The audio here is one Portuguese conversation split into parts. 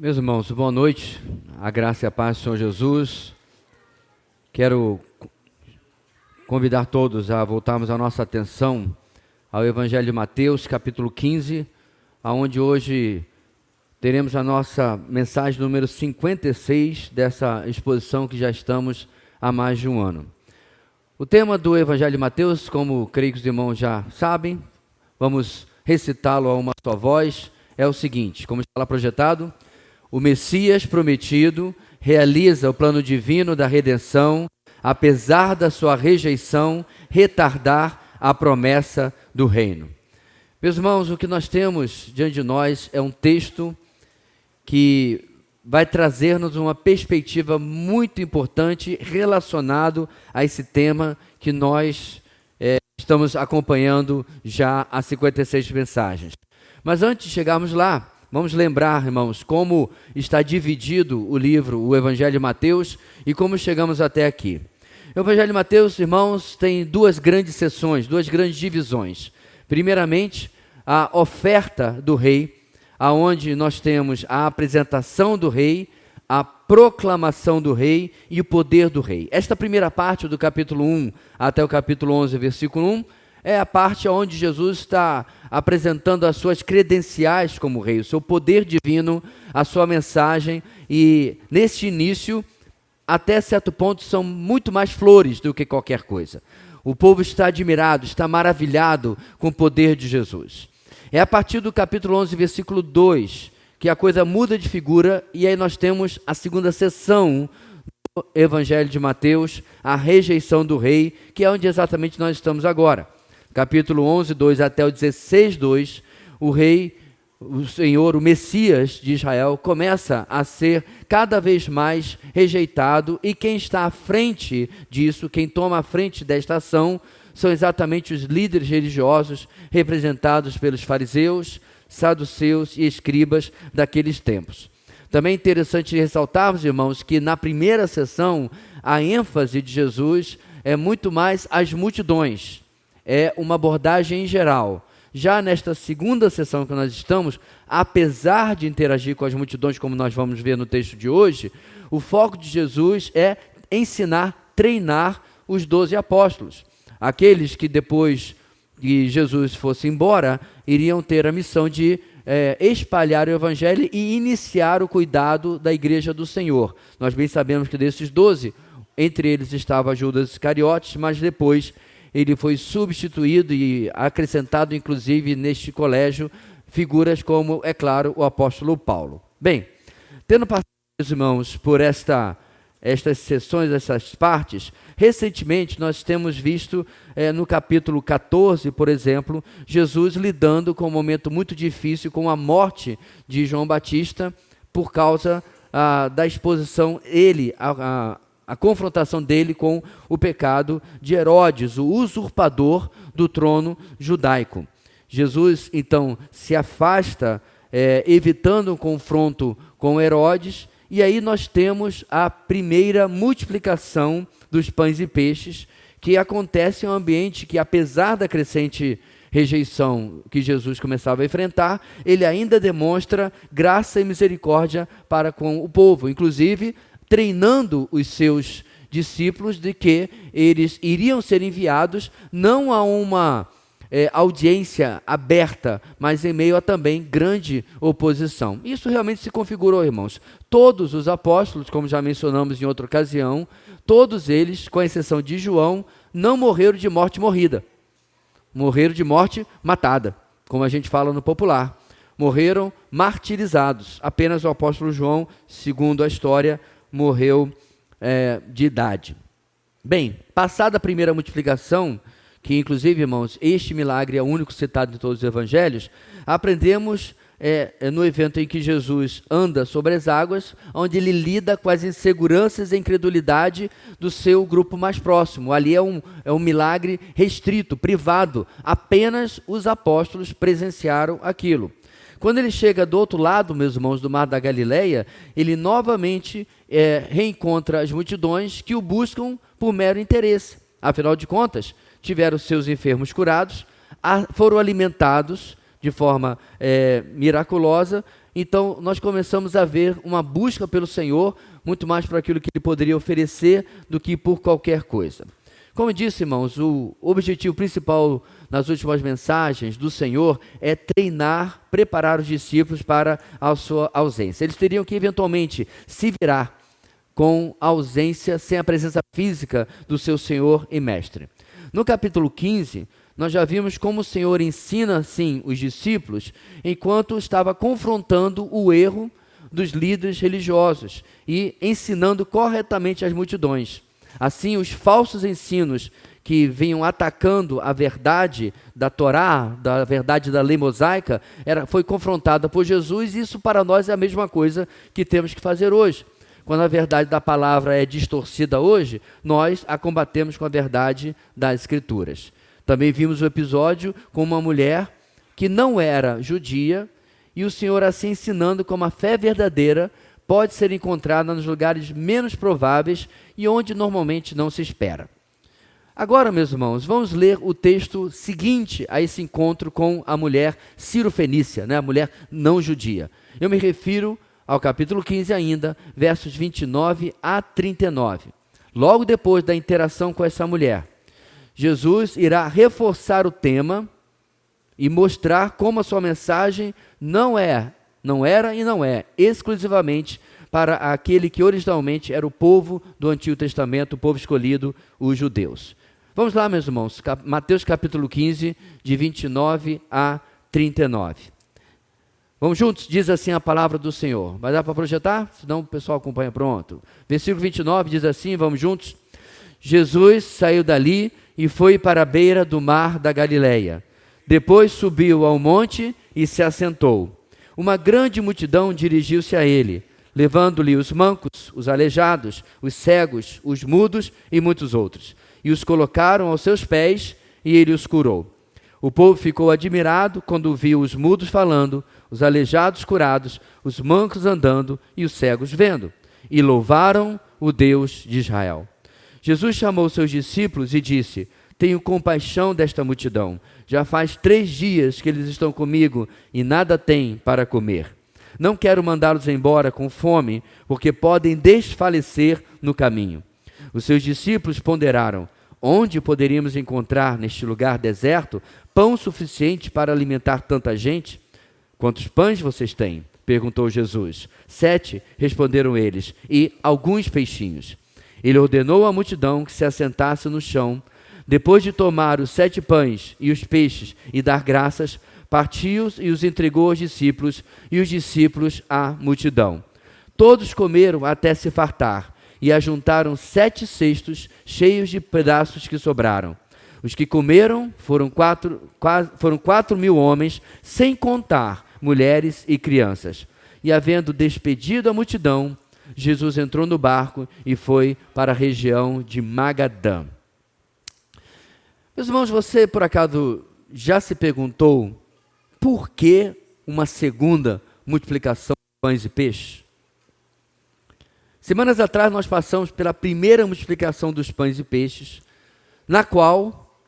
Meus irmãos, boa noite, a graça e a paz do Senhor Jesus. Quero convidar todos a voltarmos a nossa atenção ao Evangelho de Mateus, capítulo 15, onde hoje teremos a nossa mensagem número 56 dessa exposição que já estamos há mais de um ano. O tema do Evangelho de Mateus, como creio que os irmãos já sabem, vamos recitá-lo a uma só voz, é o seguinte, como está lá projetado: o Messias prometido realiza o plano divino da redenção, apesar da sua rejeição retardar a promessa do reino. Meus irmãos, o que nós temos diante de nós é um texto que vai trazer-nos uma perspectiva muito importante relacionado a esse tema que nós estamos acompanhando já há 56 mensagens. Mas antes de chegarmos lá, vamos lembrar, irmãos, como está dividido o livro, o Evangelho de Mateus, e como chegamos até aqui. O Evangelho de Mateus, irmãos, tem duas grandes seções, duas grandes divisões. Primeiramente, a oferta do rei, aonde nós temos a apresentação do rei, a proclamação do rei e o poder do rei. Esta primeira parte do capítulo 1 até o capítulo 11, versículo 1, é a parte onde Jesus está apresentando as suas credenciais como rei, o seu poder divino, a sua mensagem, e neste início, até certo ponto, são muito mais flores do que qualquer coisa. O povo está admirado, está maravilhado com o poder de Jesus. É a partir do capítulo 11, versículo 2, que a coisa muda de figura, e aí nós temos a segunda sessão do Evangelho de Mateus, a rejeição do rei, que é onde exatamente nós estamos agora. Capítulo 11, 2 até o 16, 2, o rei, o Senhor, o Messias de Israel, começa a ser cada vez mais rejeitado, e quem está à frente disso, quem toma a frente desta ação, são exatamente os líderes religiosos, representados pelos fariseus, saduceus e escribas daqueles tempos. Também é interessante ressaltarmos, irmãos, que na primeira sessão, a ênfase de Jesus é muito mais as multidões, é uma abordagem em geral. Já nesta segunda sessão que nós estamos, apesar de interagir com as multidões, como nós vamos ver no texto de hoje, o foco de Jesus é ensinar, treinar os 12 apóstolos. Aqueles que depois que Jesus fosse embora, iriam ter a missão de espalhar o Evangelho e iniciar o cuidado da igreja do Senhor. Nós bem sabemos que desses 12, entre eles estava Judas Iscariotes, mas depois ele foi substituído e acrescentado, inclusive, neste colégio, figuras como, é claro, o apóstolo Paulo. Bem, tendo passado, meus irmãos, por estas sessões, essas partes, recentemente nós temos visto no capítulo 14, por exemplo, Jesus lidando com um momento muito difícil com a morte de João Batista por causa da exposição, a confrontação dele com o pecado de Herodes, o usurpador do trono judaico. Jesus, então, se afasta, evitando um confronto com Herodes, e aí nós temos a primeira multiplicação dos pães e peixes, que acontece em um ambiente que, apesar da crescente rejeição que Jesus começava a enfrentar, ele ainda demonstra graça e misericórdia para com o povo, inclusive treinando os seus discípulos de que eles iriam ser enviados não a uma audiência aberta, mas em meio a também grande oposição. Isso realmente se configurou, irmãos. Todos os apóstolos, como já mencionamos em outra ocasião, todos eles, com exceção de João, não morreram de morte morrida. Morreram de morte matada, como a gente fala no popular. Morreram martirizados. Apenas o apóstolo João, segundo a história, morreu de idade. Bem, passada a primeira multiplicação, que inclusive, irmãos, este milagre é o único citado em todos os evangelhos, aprendemos no evento em que Jesus anda sobre as águas, onde ele lida com as inseguranças e incredulidade do seu grupo mais próximo. Ali é um milagre restrito, privado, apenas os apóstolos presenciaram aquilo. Quando ele chega do outro lado, meus irmãos, do Mar da Galileia, ele novamente reencontra as multidões que o buscam por mero interesse. Afinal de contas, tiveram seus enfermos curados, foram alimentados de forma miraculosa, então nós começamos a ver uma busca pelo Senhor, muito mais por aquilo que Ele poderia oferecer do que por qualquer coisa. Como eu disse, irmãos, o objetivo principal nas últimas mensagens do Senhor é treinar, preparar os discípulos para a sua ausência. Eles teriam que eventualmente se virar com a ausência, sem a presença física do seu Senhor e Mestre. No capítulo 15, nós já vimos como o Senhor ensina, sim, os discípulos, enquanto estava confrontando o erro dos líderes religiosos e ensinando corretamente as multidões. Assim, os falsos ensinos que vinham atacando a verdade da Torá, da verdade da lei mosaica, foi confrontada por Jesus, e isso para nós é a mesma coisa que temos que fazer hoje. Quando a verdade da palavra é distorcida hoje, nós a combatemos com a verdade das Escrituras. Também vimos o episódio com uma mulher que não era judia, e o Senhor assim ensinando como a fé verdadeira pode ser encontrada nos lugares menos prováveis e onde normalmente não se espera. Agora, meus irmãos, vamos ler o texto seguinte a esse encontro com a mulher cirofenícia, a mulher não judia. Eu me refiro ao capítulo 15 ainda, versos 29 a 39. Logo depois da interação com essa mulher, Jesus irá reforçar o tema e mostrar como a sua mensagem não era e não é exclusivamente para aquele que originalmente era o povo do Antigo Testamento, o povo escolhido, os judeus. Vamos lá, meus irmãos, Mateus capítulo 15, de 29 a 39. Vamos juntos? Diz assim a palavra do Senhor. Vai dar para projetar? Senão o pessoal acompanha, pronto. Versículo 29 diz assim, vamos juntos? Jesus saiu dali e foi para a beira do mar da Galileia. Depois subiu ao monte e se assentou. Uma grande multidão dirigiu-se a ele, levando-lhe os mancos, os aleijados, os cegos, os mudos e muitos outros. E os colocaram aos seus pés e ele os curou. O povo ficou admirado quando viu os mudos falando, os aleijados curados, os mancos andando e os cegos vendo. E louvaram o Deus de Israel. Jesus chamou seus discípulos e disse: tenho compaixão desta multidão. Já faz 3 dias que eles estão comigo e nada têm para comer. Não quero mandá-los embora com fome, porque podem desfalecer no caminho. Os seus discípulos ponderaram: onde poderíamos encontrar neste lugar deserto pão suficiente para alimentar tanta gente? Quantos pães vocês têm? Perguntou Jesus. 7, responderam eles, e alguns peixinhos. Ele ordenou à multidão que se assentasse no chão. Depois de tomar os 7 pães e os peixes e dar graças, partiu-os e os entregou aos discípulos, e os discípulos à multidão. Todos comeram até se fartar, e ajuntaram 7 cestos cheios de pedaços que sobraram. Os que comeram foram 4.000 homens, sem contar mulheres e crianças. E havendo despedido a multidão, Jesus entrou no barco e foi para a região de Magadã. Meus irmãos, você por acaso já se perguntou por que uma segunda multiplicação de pães e peixes? Semanas atrás nós passamos pela primeira multiplicação dos pães e peixes, na qual,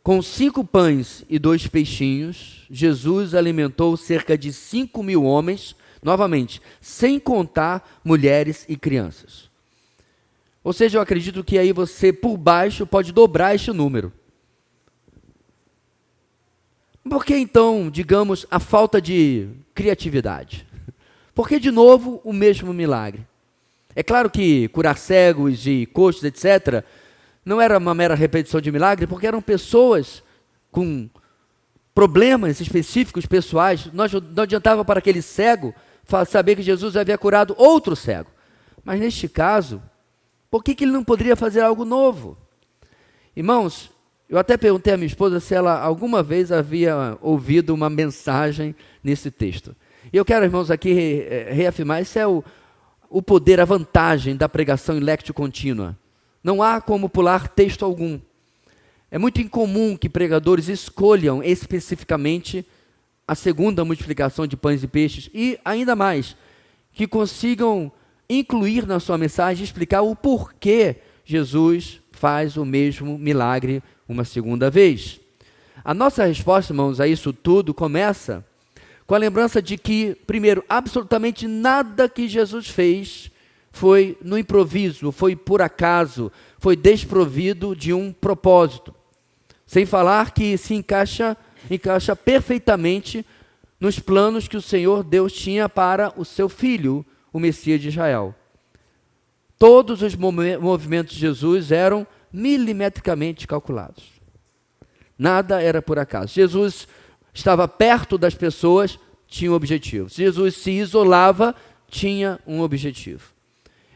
com 5 pães e 2 peixinhos, Jesus alimentou cerca de 5.000 homens, novamente, sem contar mulheres e crianças. Ou seja, eu acredito que aí você, por baixo, pode dobrar este número. Por que então, digamos, a falta de criatividade? Por que, de novo, o mesmo milagre? É claro que curar cegos e coxos, etc., não era uma mera repetição de milagre, porque eram pessoas com problemas específicos, pessoais. Não adiantava para aquele cego saber que Jesus havia curado outro cego. Mas neste caso, por que ele não poderia fazer algo novo? Irmãos, eu até perguntei à minha esposa se ela alguma vez havia ouvido uma mensagem nesse texto. E eu quero, irmãos, aqui reafirmar, esse é o poder, a vantagem da pregação em lectio contínua. Não há como pular texto algum. É muito incomum que pregadores escolham especificamente a segunda multiplicação de pães e peixes e, ainda mais, que consigam incluir na sua mensagem, explicar o porquê Jesus faz o mesmo milagre uma segunda vez. A nossa resposta, irmãos, a isso tudo começa com a lembrança de que, primeiro, absolutamente nada que Jesus fez foi no improviso, foi por acaso, foi desprovido de um propósito. Sem falar que se encaixa perfeitamente nos planos que o Senhor Deus tinha para o seu filho, o Messias de Israel. Todos os movimentos de Jesus eram milimetricamente calculados. Nada era por acaso. Jesus estava perto das pessoas, tinha um objetivo. Jesus se isolava, tinha um objetivo.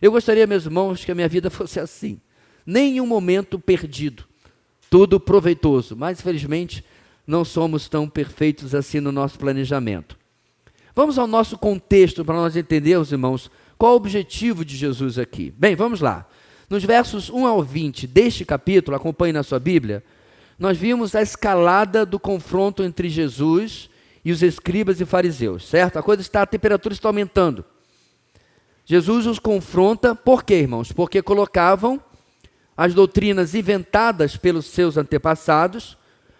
Eu gostaria, meus irmãos, que a minha vida fosse assim. Nenhum momento perdido. Tudo proveitoso. Mas, infelizmente, não somos tão perfeitos assim no nosso planejamento. Vamos ao nosso contexto para nós entendermos, irmãos, qual o objetivo de Jesus aqui. Bem, vamos lá. Nos versos 1 ao 20 deste capítulo, acompanhe na sua Bíblia, nós vimos a escalada do confronto entre Jesus e os escribas e fariseus, certo? A temperatura está aumentando. Jesus os confronta, por quê, irmãos? Porque colocavam as doutrinas inventadas pelos seus antepassados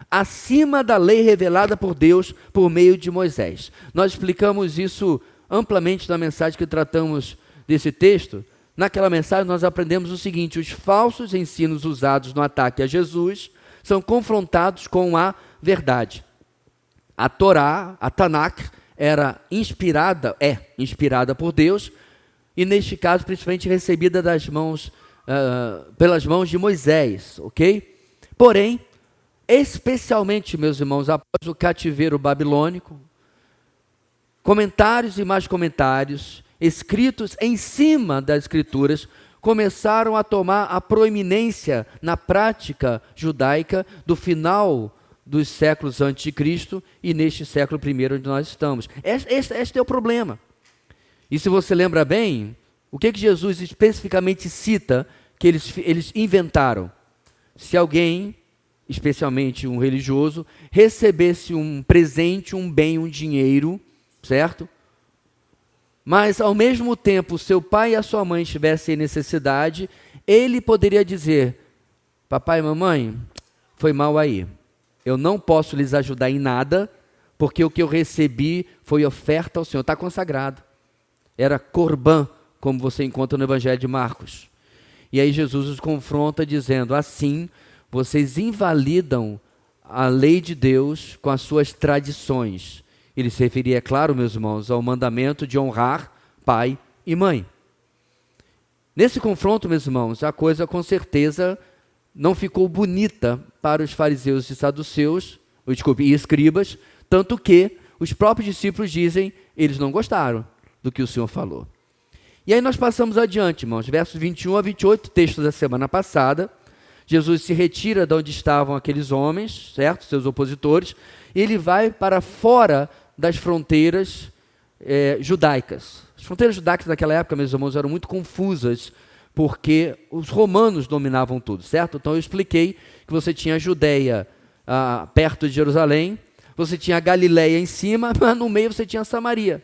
acima da lei revelada por Deus por meio de Moisés. Nós explicamos isso amplamente na mensagem que tratamos desse texto. Naquela mensagem nós aprendemos o seguinte: os falsos ensinos usados no ataque a Jesus são confrontados com a verdade. A Torá, a Tanakh, é inspirada por Deus, e neste caso, principalmente recebida pelas mãos de Moisés, ok? Porém, especialmente, meus irmãos, após o cativeiro babilônico, comentários e mais comentários, escritos em cima das escrituras, começaram a tomar a proeminência na prática judaica do final dos séculos antes de Cristo e neste século I onde nós estamos. Este é o problema. E se você lembra bem, o que Jesus especificamente cita que eles inventaram? Se alguém, especialmente um religioso, recebesse um presente, um bem, um dinheiro, certo? Mas ao mesmo tempo seu pai e a sua mãe estivessem em necessidade, ele poderia dizer: papai e mamãe, foi mal aí. Eu não posso lhes ajudar em nada, porque o que eu recebi foi oferta ao Senhor. Está consagrado. Era Corban, como você encontra no Evangelho de Marcos. E aí Jesus os confronta dizendo: assim, vocês invalidam a lei de Deus com as suas tradições. Ele se referia, é claro, meus irmãos, ao mandamento de honrar pai e mãe. Nesse confronto, meus irmãos, a coisa com certeza não ficou bonita para os fariseus e saduceus, e escribas, tanto que os próprios discípulos dizem, eles não gostaram do que o Senhor falou. E aí nós passamos adiante, irmãos, versos 21 a 28, texto da semana passada. Jesus se retira de onde estavam aqueles homens, certo? Seus opositores, e ele vai para fora das fronteiras judaicas. As fronteiras judaicas daquela época, meus irmãos, eram muito confusas, porque os romanos dominavam tudo, certo? Então eu expliquei que você tinha a Judeia perto de Jerusalém, você tinha a Galileia em cima, mas no meio você tinha a Samaria.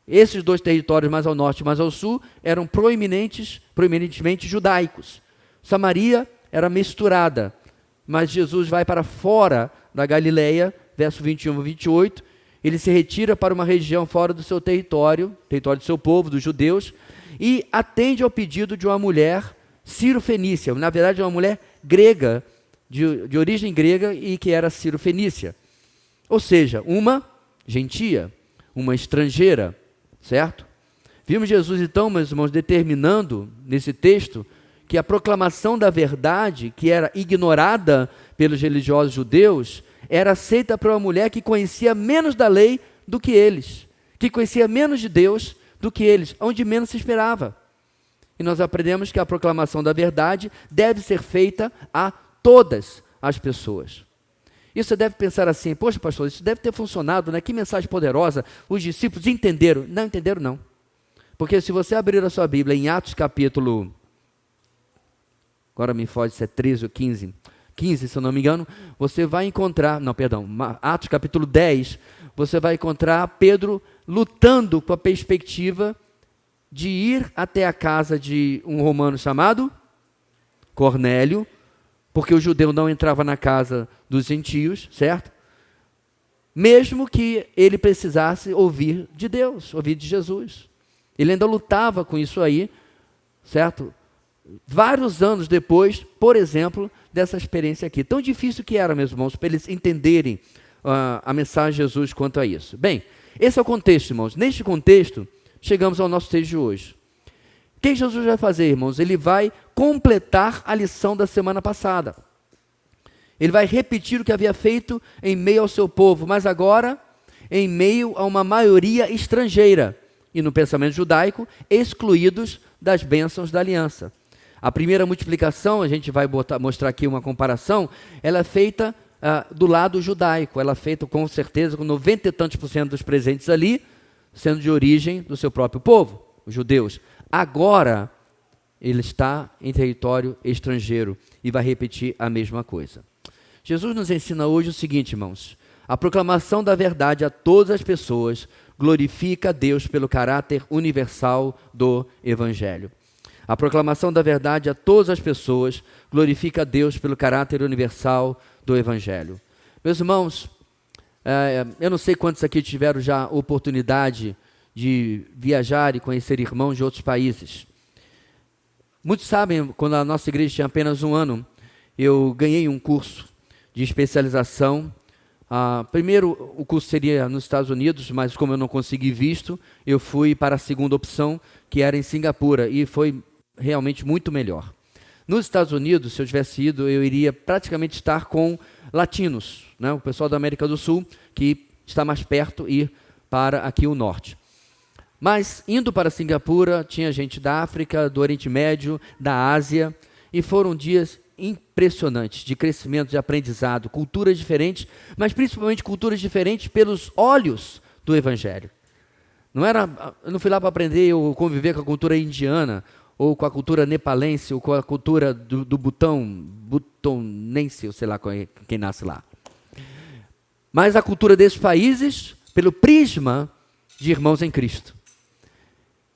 Esses dois territórios, mais ao norte e mais ao sul, eram proeminentemente judaicos. Samaria era misturada, mas Jesus vai para fora da Galileia, verso 21 a 28, ele se retira para uma região fora do seu território do seu povo, dos judeus, e atende ao pedido de uma mulher ciro-fenícia, na verdade uma mulher grega, de origem grega e que era ciro-fenícia. Ou seja, uma gentia, uma estrangeira, certo? Vimos Jesus então, meus irmãos, determinando nesse texto que a proclamação da verdade, que era ignorada pelos religiosos judeus, era aceita por uma mulher que conhecia menos da lei do que eles, que conhecia menos de Deus do que eles, onde menos se esperava. E nós aprendemos que a proclamação da verdade deve ser feita a todas as pessoas. E você deve pensar assim: poxa, pastor, isso deve ter funcionado, né? Que mensagem poderosa, os discípulos entenderam. Não entenderam, não. Porque se você abrir a sua Bíblia em Atos capítulo, agora me foge se é 13 ou 15, se eu não me engano, você vai encontrar, Atos capítulo 10, você vai encontrar Pedro lutando com a perspectiva de ir até a casa de um romano chamado Cornélio, porque o judeu não entrava na casa dos gentios, certo? mesmo que ele precisasse ouvir de Deus, ouvir de Jesus. Ele ainda lutava com isso aí, certo? Vários anos depois, por exemplo, dessa experiência aqui. Tão difícil que era, meus irmãos, para eles entenderem a mensagem de Jesus quanto a isso. Bem, esse é o contexto, irmãos. Neste contexto, chegamos ao nosso texto de hoje. O que Jesus vai fazer, irmãos? Ele vai completar a lição da semana passada. Ele vai repetir o que havia feito em meio ao seu povo, mas agora em meio a uma maioria estrangeira e no pensamento judaico, excluídos das bênçãos da aliança. A primeira multiplicação, a gente vai mostrar aqui uma comparação, ela é feita do lado judaico, ela é feita com certeza com 90 e tantos por cento dos presentes ali, sendo de origem do seu próprio povo, os judeus. Agora, ele está em território estrangeiro e vai repetir a mesma coisa. Jesus nos ensina hoje o seguinte, irmãos: a proclamação da verdade a todas as pessoas glorifica a Deus pelo caráter universal do Evangelho. A proclamação da verdade a todas as pessoas glorifica a Deus pelo caráter universal do Evangelho. Meus irmãos, eu não sei quantos aqui tiveram já oportunidade de viajar e conhecer irmãos de outros países. Muitos sabem, quando a nossa igreja tinha apenas 1 ano, eu ganhei um curso de especialização. Primeiro, o curso seria nos Estados Unidos, mas como eu não consegui visto, eu fui para a segunda opção, que era em Singapura, e foi realmente muito melhor. Nos Estados Unidos, se eu tivesse ido, eu iria praticamente estar com latinos, né? O pessoal da América do Sul, que está mais perto, e para aqui o norte. Mas, indo para Singapura, tinha gente da África, do Oriente Médio, da Ásia, e foram dias impressionantes de crescimento, de aprendizado, culturas diferentes, mas principalmente culturas diferentes pelos olhos do Evangelho. Eu não fui lá para aprender ou conviver com a cultura indiana, ou com a cultura nepalense, ou com a cultura do butonense, ou sei lá quem nasce lá. Mas a cultura desses países, pelo prisma de irmãos em Cristo.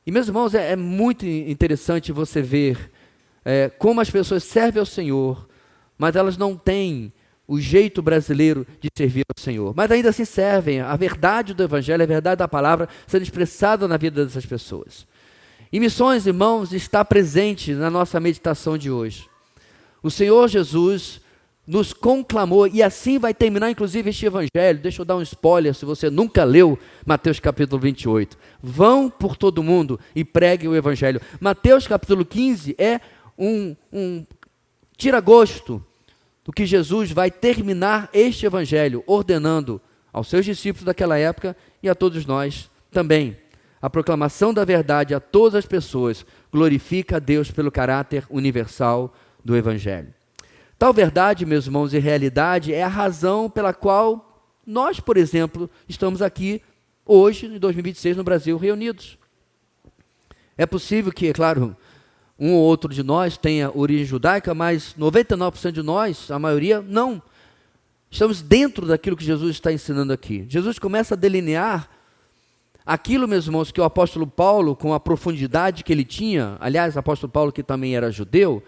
E, meus irmãos, é muito interessante você ver como as pessoas servem ao Senhor, mas elas não têm o jeito brasileiro de servir ao Senhor. Mas ainda assim servem a verdade do Evangelho, a verdade da palavra sendo expressada na vida dessas pessoas. E missões, irmãos, está presente na nossa meditação de hoje. O Senhor Jesus nos conclamou, e assim vai terminar inclusive este Evangelho. Deixa eu dar um spoiler, se você nunca leu Mateus capítulo 28. Vão por todo mundo e preguem o Evangelho. Mateus capítulo 15 é um tira-gosto do que Jesus vai terminar este Evangelho, ordenando aos seus discípulos daquela época e a todos nós também. A proclamação da verdade a todas as pessoas glorifica a Deus pelo caráter universal do Evangelho. Tal verdade, meus irmãos, e realidade é a razão pela qual nós, por exemplo, estamos aqui hoje, em 2026, no Brasil, reunidos. É possível que, é claro, um ou outro de nós tenha origem judaica, mas 99% de nós, a maioria, não. Estamos dentro daquilo que Jesus está ensinando aqui. Jesus começa a delinear aquilo, meus irmãos, que o apóstolo Paulo, com a profundidade que ele tinha, aliás, o apóstolo Paulo, que também era judeu,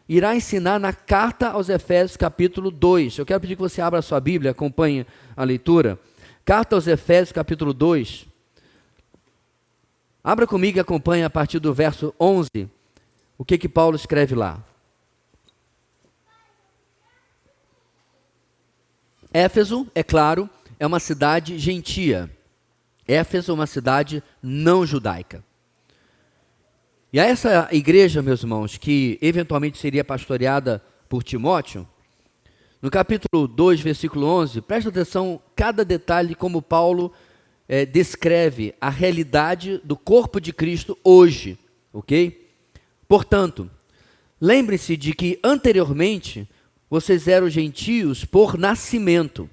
irá ensinar na carta aos Efésios, capítulo 2. Eu quero pedir que você abra a sua Bíblia, acompanhe a leitura. Carta aos Efésios, capítulo 2. Abra comigo e acompanhe a partir do verso 11. O que Paulo escreve lá? Éfeso, é claro, é uma cidade gentia. Éfeso é uma cidade não judaica. E a essa igreja, meus irmãos, que eventualmente seria pastoreada por Timóteo, no capítulo 2, versículo 11, presta atenção cada detalhe como Paulo descreve a realidade do corpo de Cristo hoje, ok? Portanto, lembre-se de que anteriormente vocês eram gentios por nascimento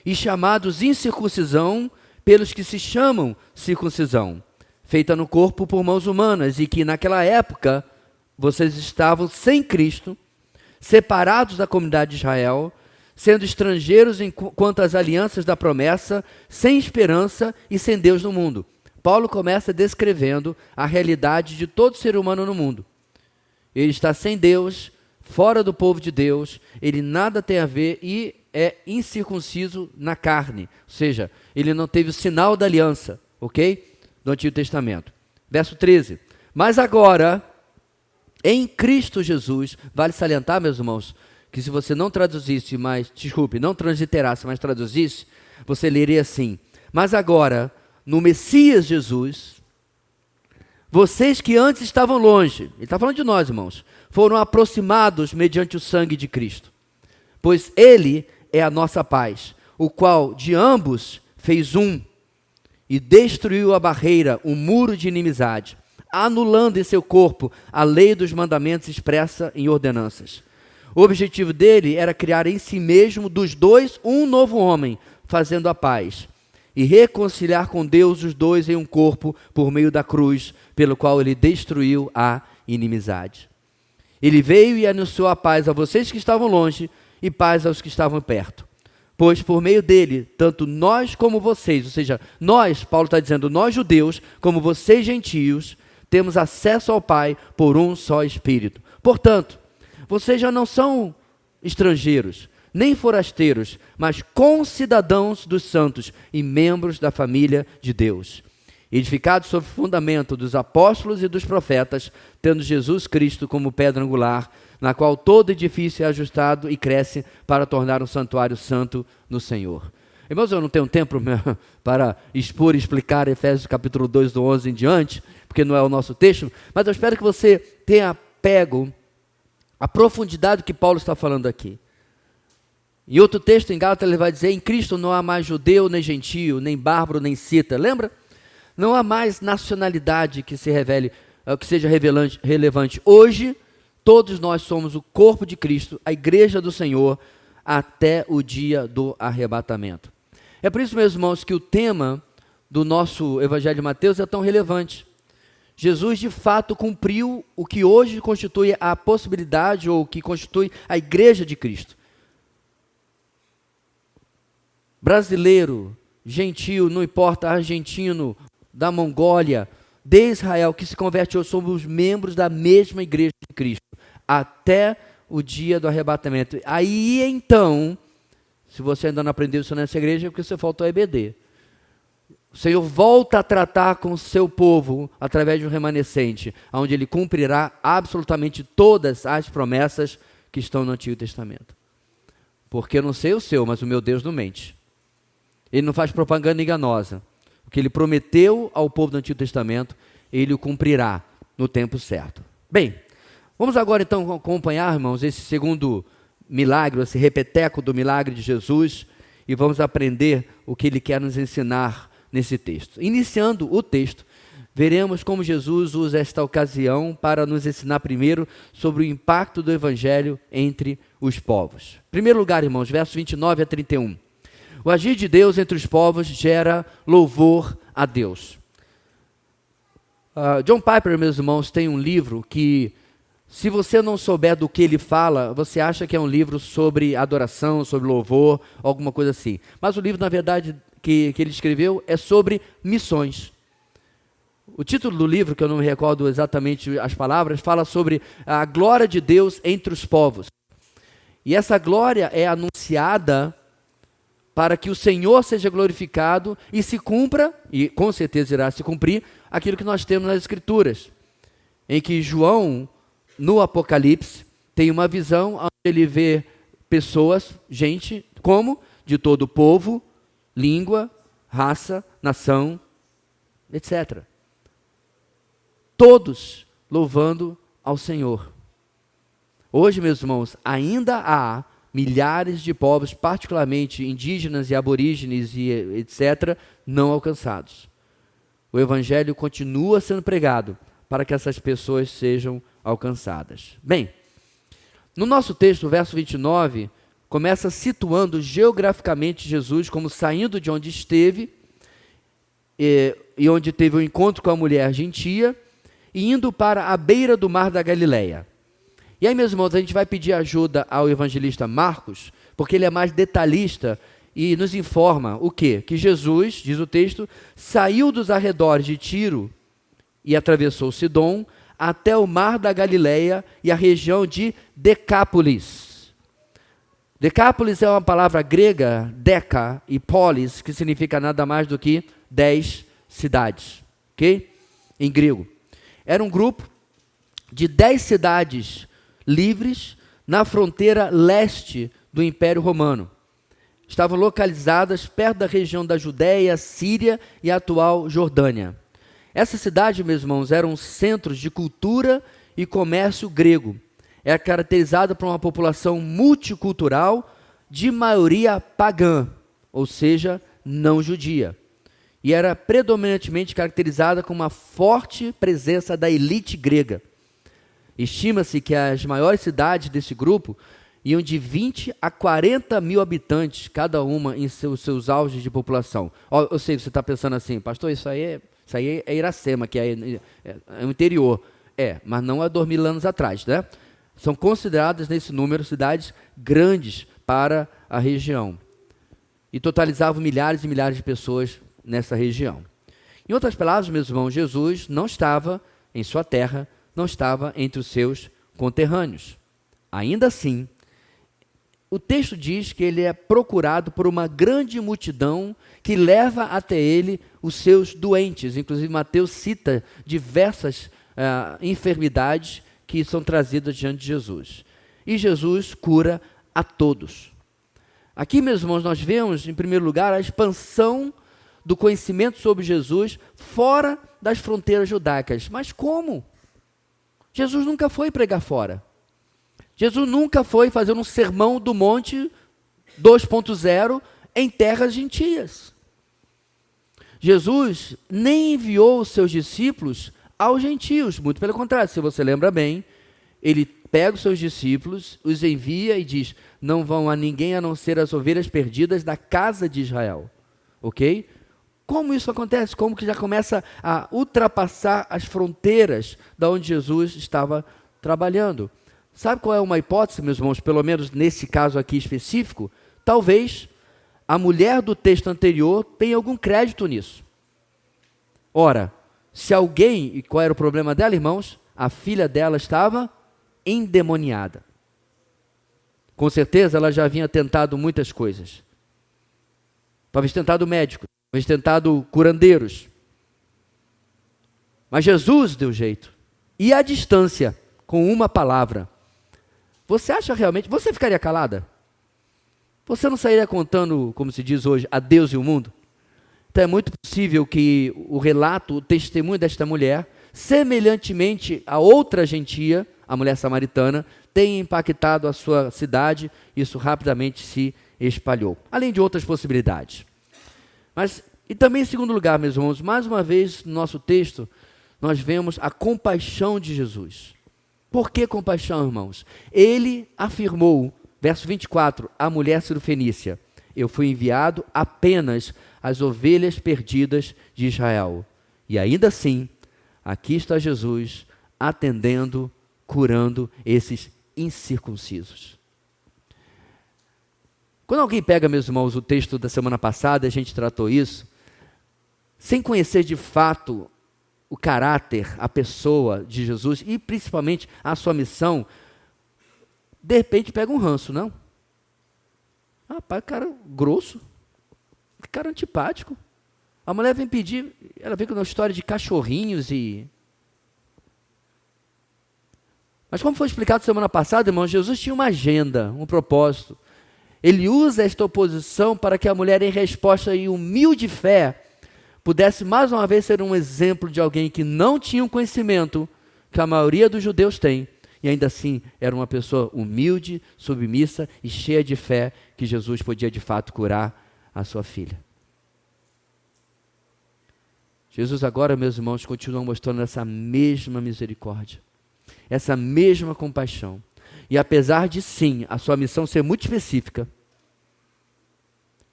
e chamados incircuncisão pelos que se chamam circuncisão, feita no corpo por mãos humanas, e que naquela época vocês estavam sem Cristo, separados da comunidade de Israel, sendo estrangeiros quanto às alianças da promessa, sem esperança e sem Deus no mundo. Paulo começa descrevendo a realidade de todo ser humano no mundo. Ele está sem Deus, fora do povo de Deus, ele nada tem a ver, e é incircunciso na carne, ou seja, ele não teve o sinal da aliança, ok? Do Antigo Testamento. Verso 13. Mas agora, em Cristo Jesus, vale salientar, meus irmãos, que se você não traduzisse, não transliterasse, mas traduzisse, você leria assim: mas agora, no Messias Jesus, vocês que antes estavam longe, ele está falando de nós, irmãos, foram aproximados mediante o sangue de Cristo, pois ele é a nossa paz, o qual de ambos fez um, e destruiu a barreira, o muro de inimizade, anulando em seu corpo a lei dos mandamentos expressa em ordenanças. O objetivo dele era criar em si mesmo dos dois um novo homem, fazendo a paz, e reconciliar com Deus os dois em um corpo por meio da cruz, pelo qual ele destruiu a inimizade. Ele veio e anunciou a paz a vocês que estavam longe e paz aos que estavam perto. Pois por meio dele, tanto nós como vocês, ou seja, nós, Paulo está dizendo, nós judeus, como vocês gentios, temos acesso ao Pai por um só Espírito. Portanto, vocês já não são estrangeiros, nem forasteiros, mas concidadãos dos santos e membros da família de Deus, edificados sobre o fundamento dos apóstolos e dos profetas, tendo Jesus Cristo como pedra angular, na qual todo edifício é ajustado e cresce para tornar um santuário santo no Senhor. Irmãos, eu não tenho tempo para expor e explicar Efésios capítulo 2, do 11 em diante, porque não é o nosso texto, mas eu espero que você tenha pego a profundidade que Paulo está falando aqui. Em outro texto, em Gálatas, ele vai dizer: em Cristo não há mais judeu, nem gentio, nem bárbaro, nem cita. Lembra? Não há mais nacionalidade que se revele, que seja relevante. Hoje, todos nós somos o corpo de Cristo, a igreja do Senhor, até o dia do arrebatamento. É por isso, meus irmãos, que o tema do nosso Evangelho de Mateus é tão relevante. Jesus, de fato, cumpriu o que hoje constitui a possibilidade, ou que constitui a igreja de Cristo. Brasileiro, gentio, não importa, argentino, da Mongólia, de Israel, que se converte hoje, somos membros da mesma igreja de Cristo, até o dia do arrebatamento. Aí então, se você ainda não aprendeu isso nessa igreja, é porque você faltou a EBD. O Senhor volta a tratar com o seu povo através de um remanescente, onde ele cumprirá absolutamente todas as promessas que estão no Antigo Testamento. Porque eu não sei o seu, mas o meu Deus não mente. Ele não faz propaganda enganosa. O que ele prometeu ao povo do Antigo Testamento, ele o cumprirá no tempo certo. Bem, vamos agora então acompanhar, irmãos, esse segundo milagre, esse repeteco do milagre de Jesus, e vamos aprender o que ele quer nos ensinar nesse texto. Iniciando o texto, veremos como Jesus usa esta ocasião para nos ensinar primeiro sobre o impacto do Evangelho entre os povos. Em primeiro lugar, irmãos, versos 29 a 31. O agir de Deus entre os povos gera louvor a Deus. John Piper, meus irmãos, tem um livro que, se você não souber do que ele fala, você acha que é um livro sobre adoração, sobre louvor, alguma coisa assim. Mas o livro, na verdade, que ele escreveu é sobre missões. O título do livro, que eu não me recordo exatamente as palavras, fala sobre a glória de Deus entre os povos. E essa glória é anunciada para que o Senhor seja glorificado e se cumpra, e com certeza irá se cumprir, aquilo que nós temos nas Escrituras, em que João, no Apocalipse, tem uma visão onde ele vê pessoas, gente, como? De todo o povo, língua, raça, nação, etc. Todos louvando ao Senhor. Hoje, meus irmãos, ainda há milhares de povos, particularmente indígenas e aborígenes e etc., não alcançados. O Evangelho continua sendo pregado para que essas pessoas sejam alcançadas. Bem, no nosso texto, o verso 29, começa situando geograficamente Jesus como saindo de onde esteve e onde teve o encontro com a mulher gentia e indo para a beira do mar da Galileia. E aí, meus irmãos, a gente vai pedir ajuda ao evangelista Marcos, porque ele é mais detalhista e nos informa o quê? Que Jesus, diz o texto, saiu dos arredores de Tiro e atravessou Sidom até o mar da Galileia e a região de Decápolis. Decápolis é uma palavra grega, deca, e polis, que significa nada mais do que 10 cidades, ok? Em grego. Era um grupo de 10 cidades livres na fronteira leste do Império Romano. Estavam localizadas perto da região da Judéia, Síria e a atual Jordânia. Essas cidades, meus irmãos, eram centros de cultura e comércio grego. Era caracterizada por uma população multicultural de maioria pagã, ou seja, não judia. E era predominantemente caracterizada com uma forte presença da elite grega. Estima-se que as maiores cidades desse grupo iam de 20 a 40 mil habitantes, cada uma em seus auges de população. Eu sei que você está pensando assim, pastor, isso aí é Iracema, que é o interior. Mas não há 2.000 anos atrás, né? São consideradas nesse número cidades grandes para a região. E totalizavam milhares e milhares de pessoas nessa região. Em outras palavras, meus irmãos, Jesus não estava em sua terra, não estava entre os seus conterrâneos. Ainda assim, o texto diz que ele é procurado por uma grande multidão que leva até ele os seus doentes. Inclusive, Mateus cita diversas enfermidades que são trazidas diante de Jesus. E Jesus cura a todos. Aqui, meus irmãos, nós vemos, em primeiro lugar, a expansão do conhecimento sobre Jesus fora das fronteiras judaicas. Mas como? Jesus nunca foi pregar fora. Jesus nunca foi fazer um sermão do monte 2.0 em terras gentias. Jesus nem enviou os seus discípulos aos gentios, muito pelo contrário, se você lembra bem, ele pega os seus discípulos, os envia e diz, não vão a ninguém a não ser as ovelhas perdidas da casa de Israel, ok? Como isso acontece? Como que já começa a ultrapassar as fronteiras da onde Jesus estava trabalhando? Sabe qual é uma hipótese, meus irmãos, pelo menos nesse caso aqui específico? Talvez a mulher do texto anterior tenha algum crédito nisso. Ora, se alguém, e qual era o problema dela, irmãos? A filha dela estava endemoniada. Com certeza ela já havia tentado muitas coisas. Talvez tentado médico, talvez tentado curandeiros. Mas Jesus deu jeito. E à distância, com uma palavra. Você acha realmente, você ficaria calada? Você não sairia contando, como se diz hoje, a Deus e o mundo? Então é muito possível que o relato, o testemunho desta mulher, semelhantemente a outra gentia, a mulher samaritana, tenha impactado a sua cidade, isso rapidamente se espalhou. Além de outras possibilidades. E também em segundo lugar, meus irmãos, mais uma vez no nosso texto, nós vemos a compaixão de Jesus. Por que compaixão, irmãos? Ele afirmou, verso 24, a mulher cirofenícia, eu fui enviado apenas às ovelhas perdidas de Israel. E ainda assim, aqui está Jesus atendendo, curando esses incircuncisos. Quando alguém pega, meus irmãos, o texto da semana passada, a gente tratou isso, sem conhecer de fato o caráter, a pessoa de Jesus e principalmente a sua missão, de repente pega um ranço, não? Rapaz, cara grosso, cara antipático. A mulher vem pedir, ela vem com uma história de cachorrinhos e... Mas como foi explicado semana passada, irmão, Jesus tinha uma agenda, um propósito. Ele usa esta oposição para que a mulher, em resposta e humilde fé, pudesse mais uma vez ser um exemplo de alguém que não tinha um conhecimento que a maioria dos judeus tem, e ainda assim era uma pessoa humilde, submissa e cheia de fé, que Jesus podia de fato curar a sua filha. Jesus agora, meus irmãos, continua mostrando essa mesma misericórdia, essa mesma compaixão. E apesar de sim, a sua missão ser muito específica,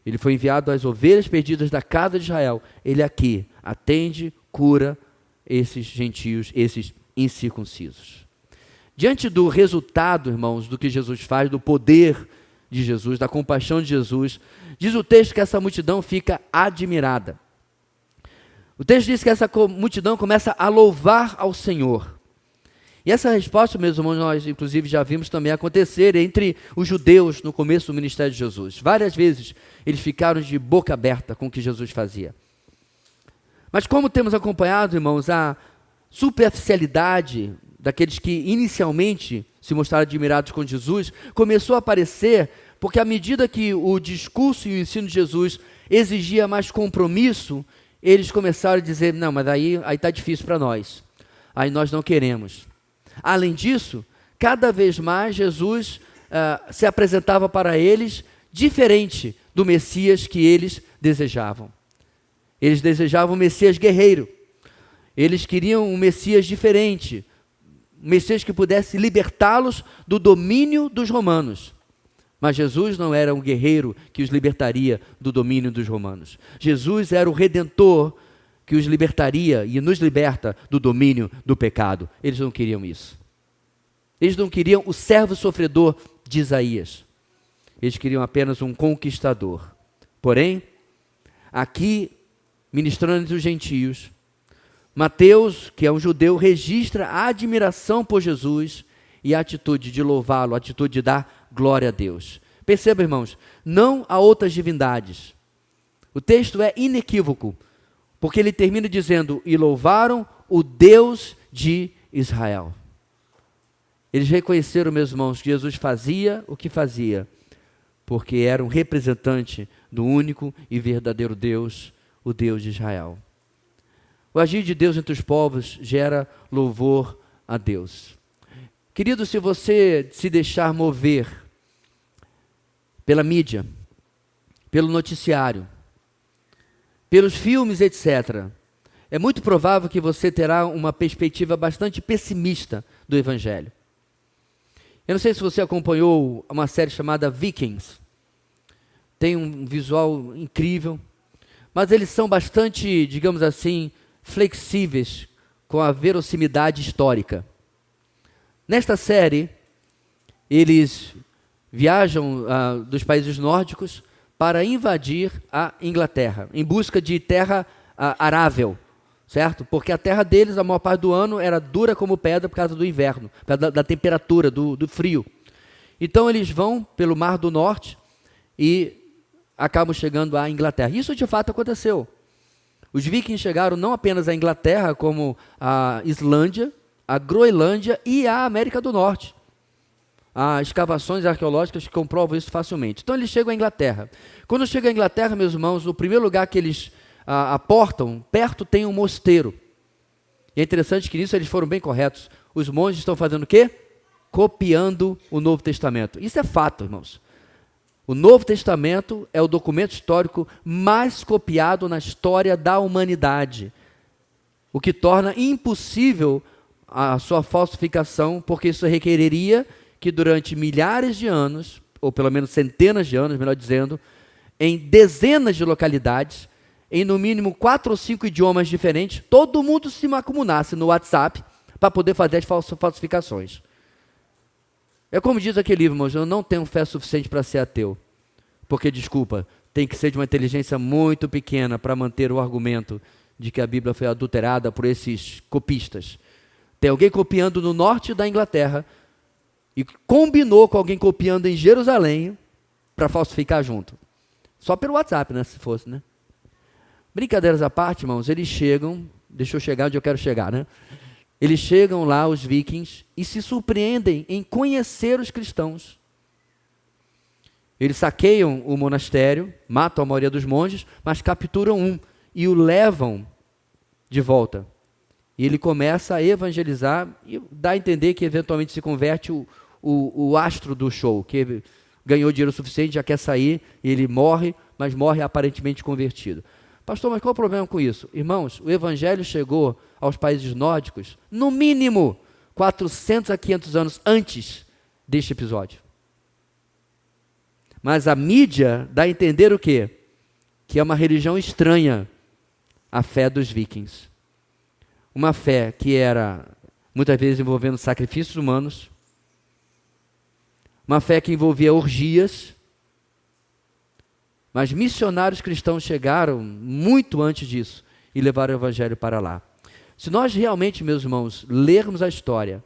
ele foi enviado às ovelhas perdidas da casa de Israel. Ele aqui atende, cura esses gentios, esses incircuncisos. Diante do resultado, irmãos, do que Jesus faz, do poder de Jesus, da compaixão de Jesus, diz o texto que essa multidão fica admirada. O texto diz que essa multidão começa a louvar ao Senhor. E essa resposta, meus irmãos, nós inclusive já vimos também acontecer entre os judeus no começo do ministério de Jesus. Várias vezes eles ficaram de boca aberta com o que Jesus fazia. Mas como temos acompanhado, irmãos, a superficialidade daqueles que inicialmente se mostraram admirados com Jesus começou a aparecer porque à medida que o discurso e o ensino de Jesus exigia mais compromisso, eles começaram a dizer, não, mas aí está difícil para nós, aí nós não queremos. Além disso, cada vez mais Jesus se apresentava para eles diferente do Messias que eles desejavam. Eles desejavam um Messias guerreiro. Eles queriam um Messias diferente, um Messias que pudesse libertá-los do domínio dos romanos. Mas Jesus não era um guerreiro que os libertaria do domínio dos romanos. Jesus era o Redentor que os libertaria e nos liberta do domínio do pecado. Eles não queriam isso. Eles não queriam o servo sofredor de Isaías. Eles queriam apenas um conquistador. Porém, aqui, ministrando entre os gentios, Mateus, que é um judeu, registra a admiração por Jesus e a atitude de louvá-lo, a atitude de dar glória a Deus. Perceba, irmãos, não há outras divindades. O texto é inequívoco, porque ele termina dizendo, e louvaram o Deus de Israel. Eles reconheceram, meus irmãos, que Jesus fazia o que fazia, porque era um representante do único e verdadeiro Deus, o Deus de Israel. O agir de Deus entre os povos gera louvor a Deus. Querido, se você se deixar mover pela mídia, pelo noticiário, pelos filmes, etc., é muito provável que você terá uma perspectiva bastante pessimista do Evangelho. Eu não sei se você acompanhou uma série chamada Vikings. Tem um visual incrível, mas eles são bastante, digamos assim, flexíveis com a verossimilidade histórica. Nesta série, eles viajam dos países nórdicos para invadir a Inglaterra, em busca de terra arável, certo? Porque a terra deles, a maior parte do ano, era dura como pedra por causa do inverno, por causa da temperatura, do frio. Então eles vão pelo Mar do Norte e acabam chegando à Inglaterra. Isso de fato aconteceu. Os vikings chegaram não apenas à Inglaterra, como à Islândia, à Groenlândia e à América do Norte. Há escavações arqueológicas que comprovam isso facilmente. Então eles chegam à Inglaterra. Quando chegam à Inglaterra, meus irmãos, o primeiro lugar que eles aportam, perto tem um mosteiro. E é interessante que nisso eles foram bem corretos. Os monges estão fazendo o quê? Copiando o Novo Testamento. Isso é fato, irmãos. O Novo Testamento é o documento histórico mais copiado na história da humanidade, o que torna impossível a sua falsificação, porque isso requereria que durante milhares de anos, ou pelo menos centenas de anos, melhor dizendo, em dezenas de localidades, em no mínimo 4 ou 5 idiomas diferentes, todo mundo se acumulasse no WhatsApp para poder fazer as falsificações. É como diz aquele livro, irmãos, eu não tenho fé suficiente para ser ateu. Porque, desculpa, tem que ser de uma inteligência muito pequena para manter o argumento de que a Bíblia foi adulterada por esses copistas. Tem alguém copiando no norte da Inglaterra e combinou com alguém copiando em Jerusalém para falsificar junto. Só pelo WhatsApp, né, se fosse, né? Brincadeiras à parte, irmãos, eles chegam, deixa eu chegar onde eu quero chegar, né? Eles chegam lá, os vikings, e se surpreendem em conhecer os cristãos. Eles saqueiam o monastério, matam a maioria dos monges, mas capturam um e o levam de volta. E ele começa a evangelizar e dá a entender que eventualmente se converte o astro do show, que ganhou dinheiro suficiente, já quer sair, e ele morre, mas morre aparentemente convertido. Pastor, mas qual o problema com isso? Irmãos, o evangelho chegou aos países nórdicos, no mínimo 400 a 500 anos antes deste episódio. Mas a mídia dá a entender o quê? Que é uma religião estranha à fé dos vikings. Uma fé que era, muitas vezes, envolvendo sacrifícios humanos, uma fé que envolvia orgias, mas missionários cristãos chegaram muito antes disso e levaram o evangelho para lá. Se nós realmente, meus irmãos, lermos a história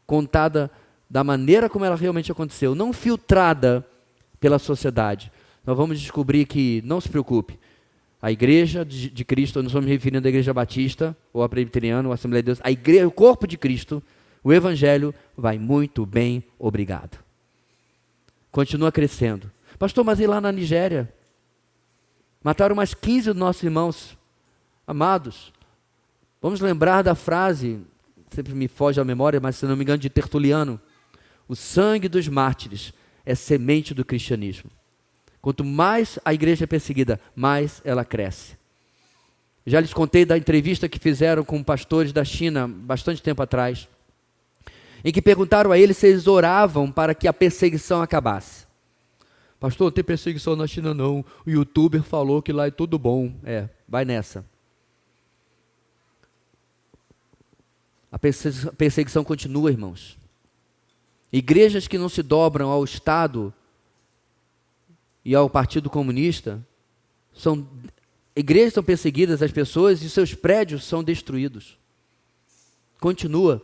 contada da maneira como ela realmente aconteceu, não filtrada pela sociedade. Nós vamos descobrir que, não se preocupe, a igreja de Cristo, nós estamos me referindo à igreja batista, ou a presbiteriana, ou a Assembleia de Deus, a igreja, o corpo de Cristo, o evangelho vai muito bem, obrigado. Continua crescendo. Pastor, mas e lá na Nigéria? Mataram mais 15 dos nossos irmãos. Amados, vamos lembrar da frase, sempre me foge à memória, mas se não me engano, de Tertuliano: o sangue dos mártires é semente do cristianismo. Quanto mais a igreja é perseguida, mais ela cresce. Já lhes contei da entrevista que fizeram com pastores da China, bastante tempo atrás, em que perguntaram a eles se eles oravam para que a perseguição acabasse. Pastor, não tem perseguição na China não, o youtuber falou que lá é tudo bom. Vai nessa. A perseguição continua, irmãos. Igrejas que não se dobram ao Estado e ao Partido Comunista, igrejas são perseguidas, as pessoas, e seus prédios são destruídos. Continua.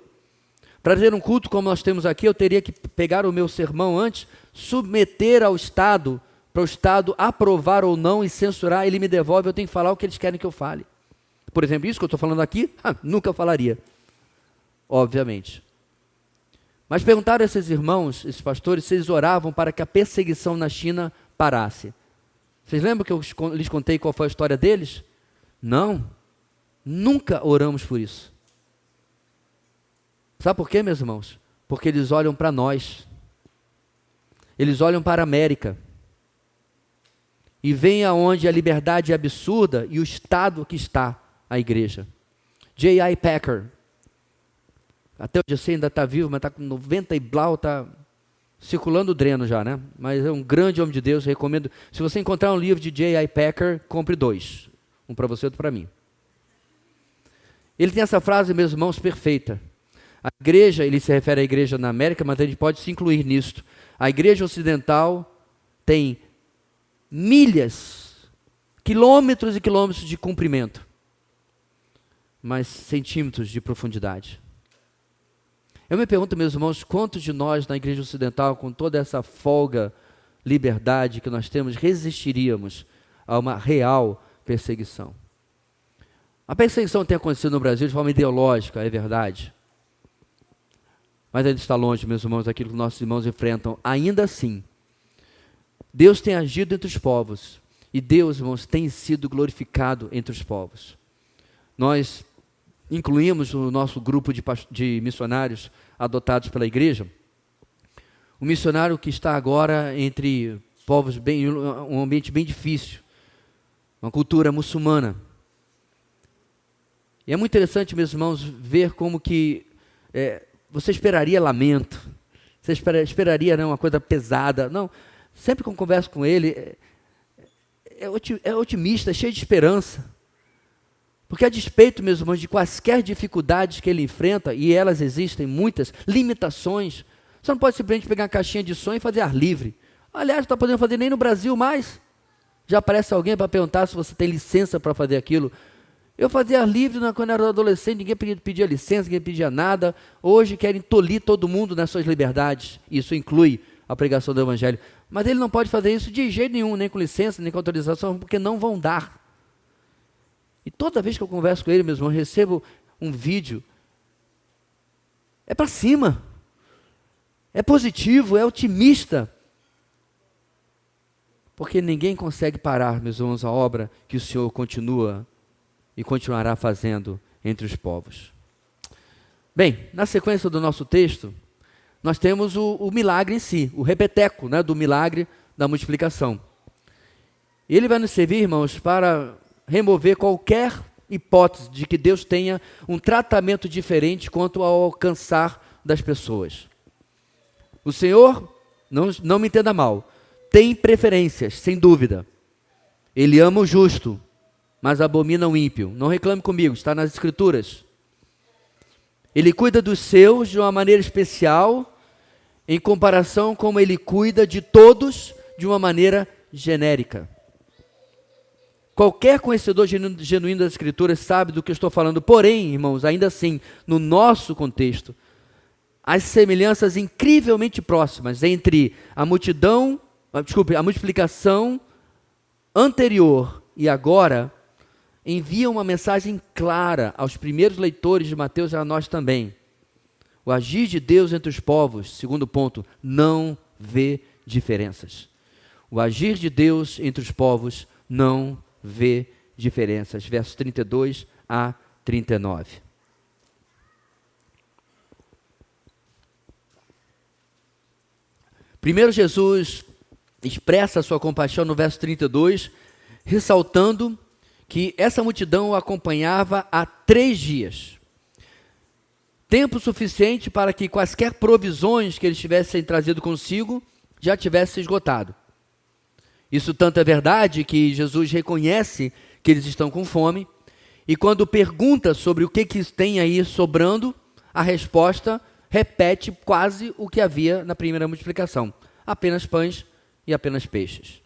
Para ter um culto como nós temos aqui, eu teria que pegar o meu sermão antes, submeter ao Estado, para o Estado aprovar ou não e censurar, ele me devolve, eu tenho que falar o que eles querem que eu fale. Por exemplo, isso que eu estou falando aqui, nunca falaria, obviamente. Mas perguntaram a esses irmãos, esses pastores, se eles oravam para que a perseguição na China parasse. Vocês lembram que eu lhes contei qual foi a história deles? Não, nunca oramos por isso. Sabe por quê, meus irmãos? Porque eles olham para nós, eles olham para a América, e veem aonde a liberdade é absurda e o estado que está a igreja. J.I. Packer, até hoje eu sei, ainda está vivo, mas está com 90 e blau, está circulando o dreno já, né? Mas é um grande homem de Deus, recomendo. Se você encontrar um livro de J.I. Packer, compre 2. Um para você e outro para mim. Ele tem essa frase, meus irmãos, perfeita. A igreja, ele se refere à igreja na América, mas a gente pode se incluir nisto. A igreja ocidental tem milhas, quilômetros e quilômetros de comprimento, mas centímetros de profundidade. Eu me pergunto, meus irmãos, quantos de nós na igreja ocidental, com toda essa folga, liberdade que nós temos, resistiríamos a uma real perseguição? A perseguição tem acontecido no Brasil de forma ideológica, é verdade. Mas ainda está longe, meus irmãos, daquilo que nossos irmãos enfrentam. Ainda assim, Deus tem agido entre os povos. E Deus, irmãos, tem sido glorificado entre os povos. Nós incluímos no nosso grupo de missionários adotados pela igreja, um missionário que está agora entre povos, um ambiente bem difícil, uma cultura muçulmana. E é muito interessante, meus irmãos, ver como que você esperaria lamento, você esperaria uma coisa pesada. Não, sempre que eu converso com ele, é otimista, cheio de esperança. Porque a despeito, meus irmãos, de quaisquer dificuldades que ele enfrenta, e elas existem muitas, limitações, você não pode simplesmente pegar uma caixinha de som e fazer ar livre. Aliás, não está podendo fazer nem no Brasil mais. Já aparece alguém para perguntar se você tem licença para fazer aquilo. Eu fazia ar livre quando era adolescente, ninguém pedia licença, ninguém pedia nada. Hoje querem tolir todo mundo nas suas liberdades. Isso inclui a pregação do Evangelho. Mas ele não pode fazer isso de jeito nenhum, nem com licença, nem com autorização, porque não vão dar. E toda vez que eu converso com ele, meus irmãos, recebo um vídeo. É para cima. É positivo, é otimista. Porque ninguém consegue parar, meus irmãos, a obra que o Senhor continua e continuará fazendo entre os povos. Bem, na sequência do nosso texto, nós temos o milagre em si, o repeteco, né, do milagre da multiplicação. Ele vai nos servir, irmãos, para remover qualquer hipótese de que Deus tenha um tratamento diferente quanto ao alcançar das pessoas. O Senhor, não me entenda mal, tem preferências, sem dúvida. Ele ama o justo, mas abomina o ímpio. Não reclame comigo, está nas Escrituras. Ele cuida dos seus de uma maneira especial, em comparação como ele cuida de todos de uma maneira genérica. Qualquer conhecedor genuíno das Escrituras sabe do que eu estou falando. Porém, irmãos, ainda assim, no nosso contexto, as semelhanças incrivelmente próximas entre a multiplicação anterior e agora, envia uma mensagem clara aos primeiros leitores de Mateus e a nós também. O agir de Deus entre os povos, segundo ponto, não vê diferenças. O agir de Deus entre os povos não vê diferenças. Versos 32 a 39. Primeiro, Jesus expressa a sua compaixão no verso 32, ressaltando que essa multidão o acompanhava há 3 dias. Tempo suficiente para que quaisquer provisões que eles tivessem trazido consigo já tivessem esgotado. Isso tanto é verdade que Jesus reconhece que eles estão com fome, e quando pergunta sobre o que tem aí sobrando, a resposta repete quase o que havia na primeira multiplicação: apenas pães e apenas peixes.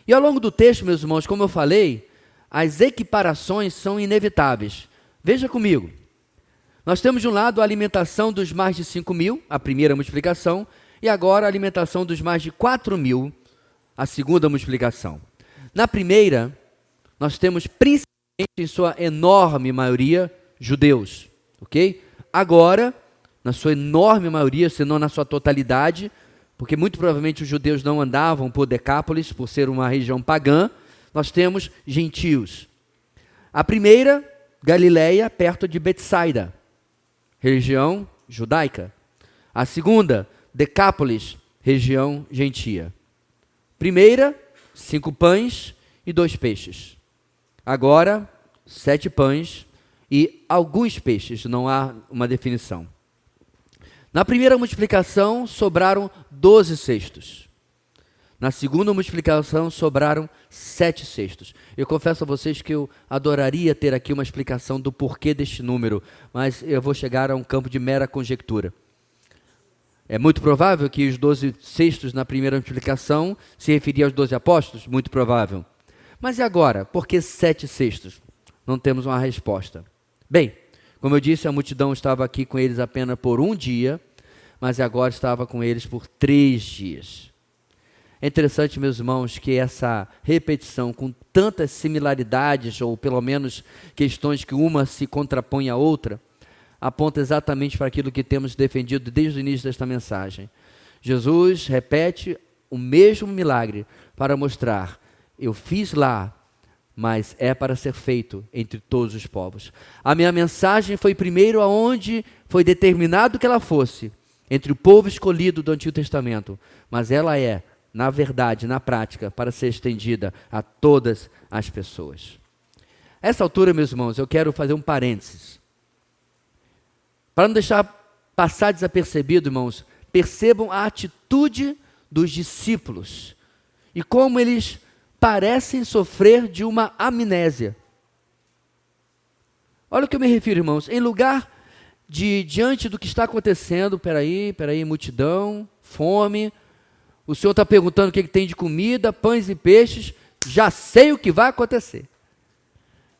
E ao longo do texto, meus irmãos, como eu falei, as equiparações são inevitáveis. Veja comigo. Nós temos de um lado a alimentação dos mais de 5.000, a primeira multiplicação, e agora a alimentação dos mais de 4.000, a segunda multiplicação. Na primeira, nós temos principalmente em sua enorme maioria judeus, ok? Agora, na sua enorme maioria, se não na sua totalidade, porque muito provavelmente os judeus não andavam por Decápolis, por ser uma região pagã, nós temos gentios. A primeira, Galileia, perto de Betsaida, região judaica. A segunda, Decápolis, região gentia. Primeira, 5 pães e 2 peixes. Agora, 7 pães e alguns peixes, não há uma definição. Na primeira multiplicação, sobraram 12 cestos. Na segunda multiplicação, sobraram 7 cestos. Eu confesso a vocês que eu adoraria ter aqui uma explicação do porquê deste número, mas eu vou chegar a um campo de mera conjectura. É muito provável que os 12 cestos na primeira multiplicação se referiam aos 12 apóstolos? Muito provável. Mas e agora? Por que 7 cestos? Não temos uma resposta. Bem, como eu disse, a multidão estava aqui com eles apenas por 1 dia, mas agora estava com eles por 3 dias. É interessante, meus irmãos, que essa repetição com tantas similaridades, ou pelo menos questões que uma se contrapõe à outra, aponta exatamente para aquilo que temos defendido desde o início desta mensagem. Jesus repete o mesmo milagre para mostrar: eu fiz lá, mas é para ser feito entre todos os povos. A minha mensagem foi primeiro aonde foi determinado que ela fosse, entre o povo escolhido do Antigo Testamento, mas ela é, na verdade, na prática, para ser estendida a todas as pessoas. A essa altura, meus irmãos, eu quero fazer um parênteses. Para não deixar passar desapercebido, irmãos, percebam a atitude dos discípulos e como eles parecem sofrer de uma amnésia. Olha o que eu me refiro, irmãos. Em lugar de, diante do que está acontecendo, peraí, multidão, fome, o Senhor está perguntando o que tem de comida, pães e peixes, já sei o que vai acontecer.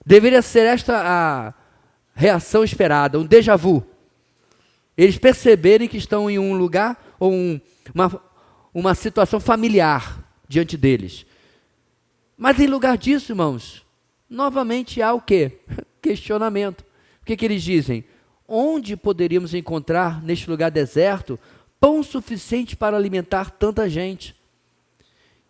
Deveria ser esta a reação esperada, um déjà vu. Eles perceberem que estão em um lugar ou uma situação familiar diante deles. Mas em lugar disso, irmãos, novamente há o quê? Questionamento. O que eles dizem? Onde poderíamos encontrar, neste lugar deserto, pão suficiente para alimentar tanta gente?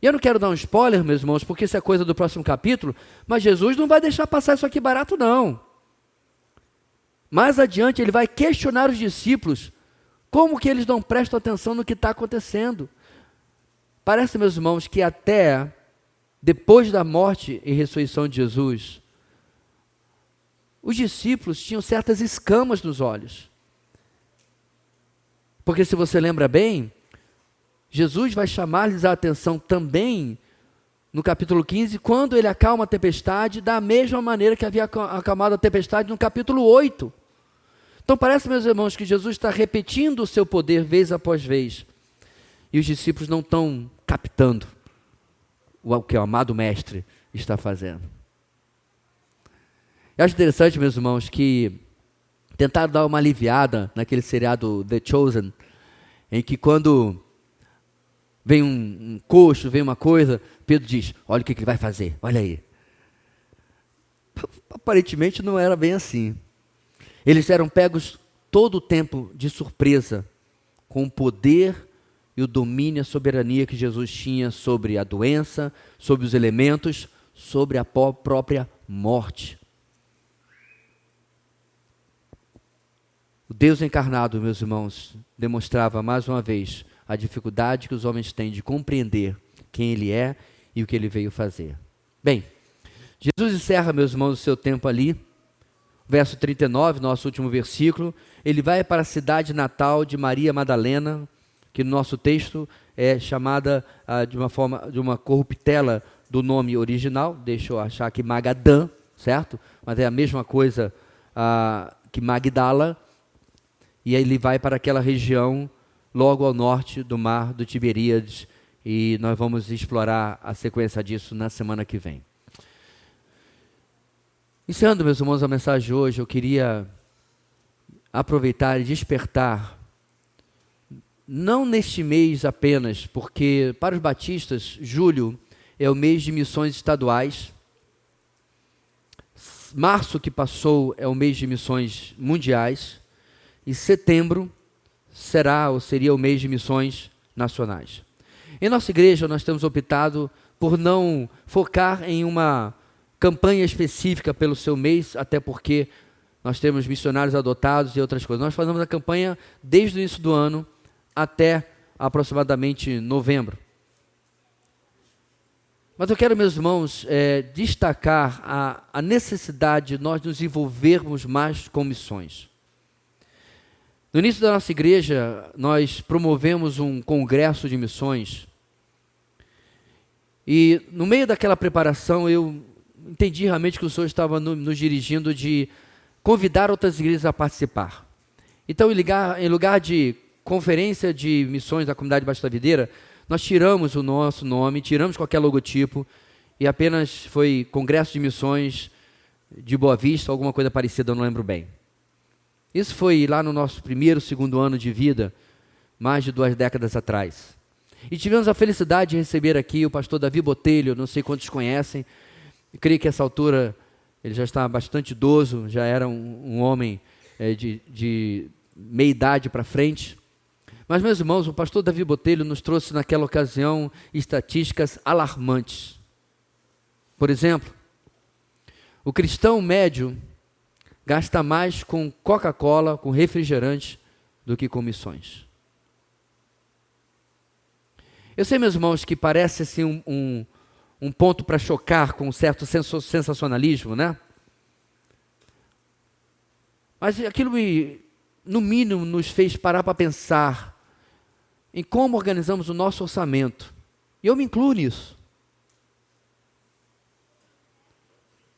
E eu não quero dar um spoiler, meus irmãos, porque isso é coisa do próximo capítulo, mas Jesus não vai deixar passar isso aqui barato, não. Mais adiante, ele vai questionar os discípulos como que eles não prestam atenção no que está acontecendo. Parece, meus irmãos, que até depois da morte e ressurreição de Jesus, os discípulos tinham certas escamas nos olhos. Porque se você lembra bem, Jesus vai chamar-lhes a atenção também no capítulo 15, quando ele acalma a tempestade, da mesma maneira que havia acalmado a tempestade no capítulo 8. Então parece, meus irmãos, que Jesus está repetindo o seu poder vez após vez. E os discípulos não estão captando o que o amado mestre está fazendo. Eu acho interessante, meus irmãos, que Tentaram dar uma aliviada naquele seriado The Chosen, em que quando vem um coxo, vem uma coisa, Pedro diz, olha o que ele vai fazer, olha aí. Aparentemente não era bem assim. Eles eram pegos todo o tempo de surpresa com o poder e o domínio e a soberania que Jesus tinha sobre a doença, sobre os elementos, sobre a própria morte. O Deus encarnado, meus irmãos, demonstrava mais uma vez a dificuldade que os homens têm de compreender quem Ele é e o que Ele veio fazer. Bem, Jesus encerra, meus irmãos, o seu tempo ali. Verso 39, nosso último versículo. Ele vai para a cidade natal de Maria Madalena, que no nosso texto é chamada de uma corruptela do nome original. Deixa eu achar aqui, Magadã, certo? Mas é a mesma coisa que Magdala. E aí ele vai para aquela região logo ao norte do mar do Tiberíades, e nós vamos explorar a sequência disso na semana que vem. Encerrando, meus irmãos, a mensagem de hoje, eu queria aproveitar e despertar, não neste mês apenas, porque para os batistas, julho é o mês de missões estaduais, março que passou é o mês de missões mundiais, e setembro seria o mês de missões nacionais. Em nossa igreja, nós temos optado por não focar em uma campanha específica pelo seu mês, até porque nós temos missionários adotados e outras coisas. Nós fazemos a campanha desde o início do ano até aproximadamente novembro. Mas eu quero, meus irmãos, destacar a necessidade de nós nos envolvermos mais com missões. No início da nossa igreja, nós promovemos um congresso de missões, e no meio daquela preparação eu entendi realmente que o Senhor estava nos dirigindo de convidar outras igrejas a participar. Então, em lugar de conferência de missões da comunidade Batista Videira, nós tiramos o nosso nome, tiramos qualquer logotipo, e apenas foi Congresso de Missões de Boa Vista, alguma coisa parecida, eu não lembro bem. Isso foi lá no nosso primeiro, segundo ano de vida, mais de 2 décadas atrás. E tivemos a felicidade de receber aqui o pastor Davi Botelho, não sei quantos conhecem, eu creio que a essa altura ele já está bastante idoso, já era um homem de meia idade para frente. Mas, meus irmãos, o pastor Davi Botelho nos trouxe naquela ocasião estatísticas alarmantes. Por exemplo, o cristão médio gasta mais com Coca-Cola, com refrigerante, do que com missões. Eu sei, meus irmãos, que parece assim um ponto para chocar com um certo sensacionalismo, né? Mas aquilo no mínimo, nos fez parar para pensar em como organizamos o nosso orçamento. E eu me incluo nisso.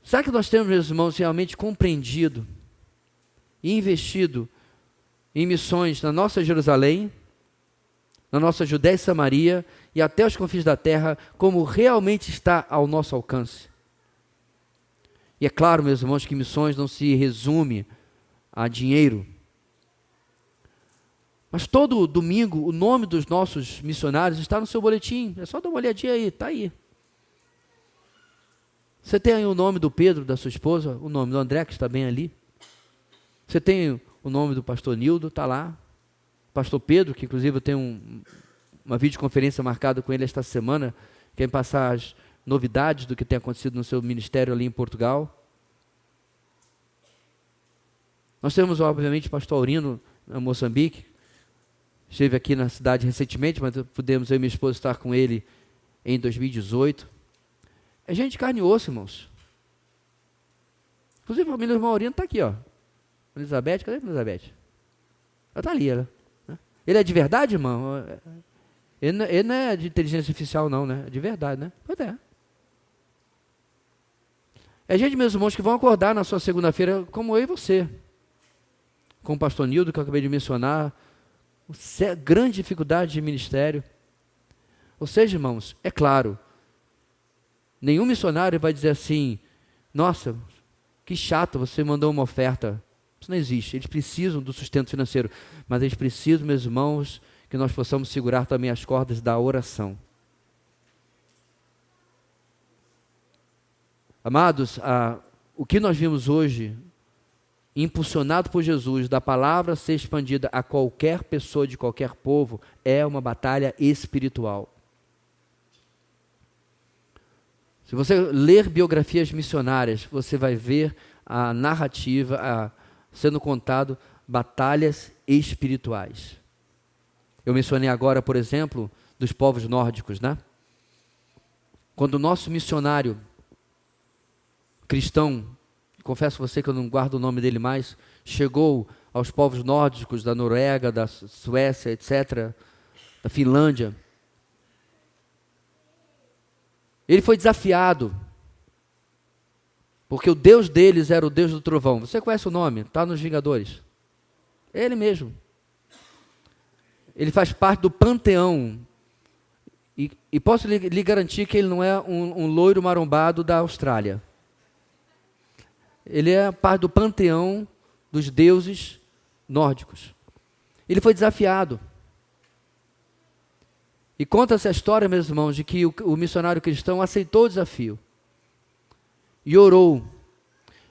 Será que nós temos, meus irmãos, realmente compreendido e investido em missões na nossa Jerusalém, na nossa Judéia e Samaria e até os confins da terra, como realmente está ao nosso alcance? E é claro, meus irmãos, que missões não se resume a dinheiro. Mas todo domingo o nome dos nossos missionários está no seu boletim. É só dar uma olhadinha aí, está aí. Você tem aí o nome do Pedro, da sua esposa, o nome do André, que está bem ali. Você tem o nome do pastor Nildo, está lá. Pastor Pedro, que inclusive eu tenho uma videoconferência marcada com ele esta semana, quer passar as novidades do que tem acontecido no seu ministério ali em Portugal. Nós temos, obviamente, o pastor Aurino, em Moçambique. Esteve aqui na cidade recentemente, mas pudemos, eu e minha esposa, estar com ele em 2018. É gente de carne e osso, irmãos. Inclusive a família do irmão Aurino está aqui, ó. Elizabeth, cadê a Elizabeth? Ela está ali, ela. Ele é de verdade, irmão? Ele não é de inteligência artificial, não, né? É de verdade, né? Pois é. É gente, meus irmãos, que vão acordar na sua segunda-feira, como eu e você. Com o pastor Nildo, que eu acabei de mencionar. Grande dificuldade de ministério. Ou seja, irmãos, é claro, nenhum missionário vai dizer assim, nossa, que chato, você mandou uma oferta Isso não existe. Eles precisam do sustento financeiro, mas eles precisam, meus irmãos, que nós possamos segurar também as cordas da oração. Amados, o que nós vimos hoje, impulsionado por Jesus, da palavra ser expandida a qualquer pessoa de qualquer povo, é uma batalha espiritual. Se você ler biografias missionárias, você vai ver a narrativa sendo contado batalhas espirituais. Eu mencionei agora, por exemplo, dos povos nórdicos, né? Quando o nosso missionário cristão, confesso a você que eu não guardo o nome dele mais, chegou aos povos nórdicos da Noruega, da Suécia, etc., da Finlândia, ele foi desafiado, porque o Deus deles era o Deus do trovão. Você conhece o nome? Está nos Vingadores. Ele mesmo. Ele faz parte do panteão. E posso lhe garantir que ele não é um loiro marombado da Austrália. Ele é parte do panteão dos deuses nórdicos. Ele foi desafiado. E conta-se a história, meus irmãos, de que o missionário cristão aceitou o desafio. E orou.